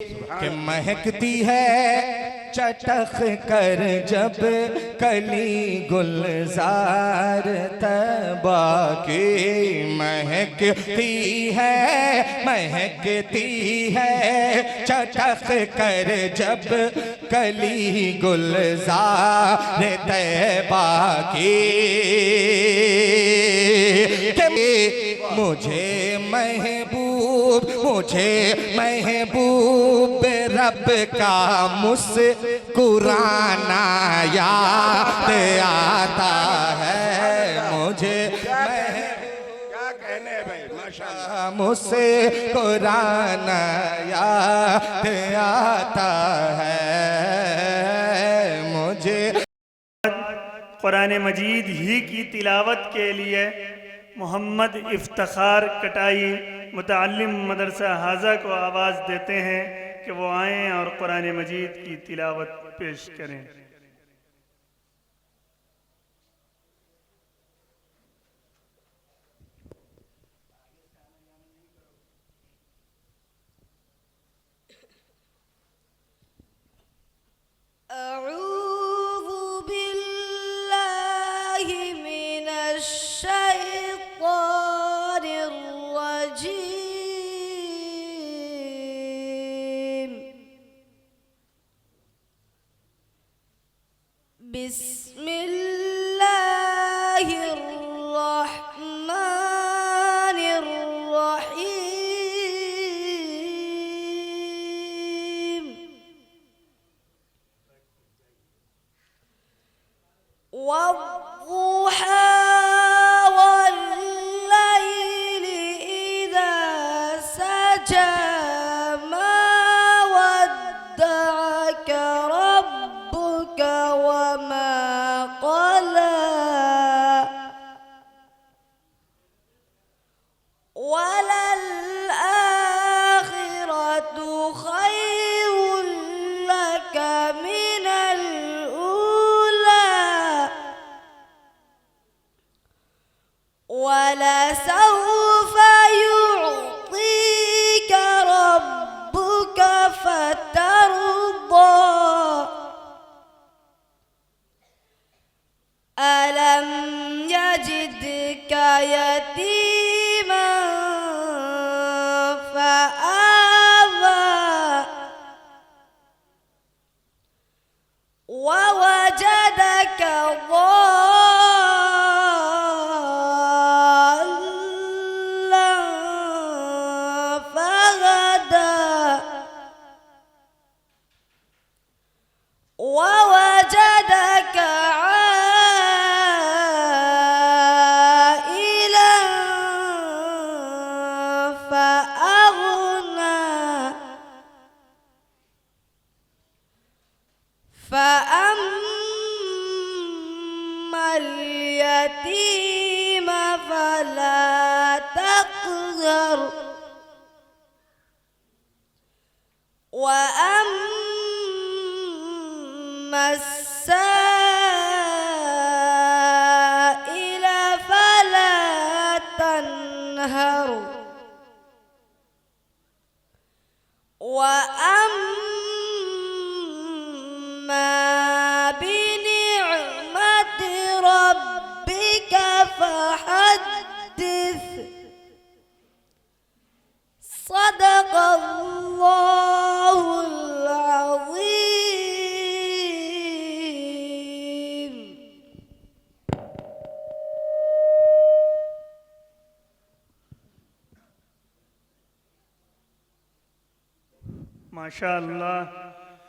कि महकती है चटक कर जब कली गुलजार तैबा की। महकती है चटक कर जब कली गुलजार तैबा की। मुझे महबूब रब का मुस्कुराना याद आता है। मुझे क्या कहने हैं भाई, माशाअल्लाह। मुस्कुराना याद आता है मुझे। कुरान मजीद ही की तिलावत के लिए मोहम्मद इफ्तिखार कटाई मुतअल्लिम मदरसा हाजा को आवाज़ देते हैं कि वो आएँ और कुरान मजीद की तिलावत पेश करें। أعوذ بالله من الشيطان الرجيم. بسم الله الرحمن الرحيم. والضحى والليل إذا سجى ما ودعك ربك وما قلى وللآخرة خير لك من الأولى ولسوف يعطيك ربك فترضى. ألم يجدك يتيما فآوى ووجدك ضالا فهدى ووجدك عائلا فأغنى. فأما اليتيم فلا تقهر وأما السائل فلا تنهر وأما بنعمة ربك فحدث. صدق الله العظيم. माशाअल्लाह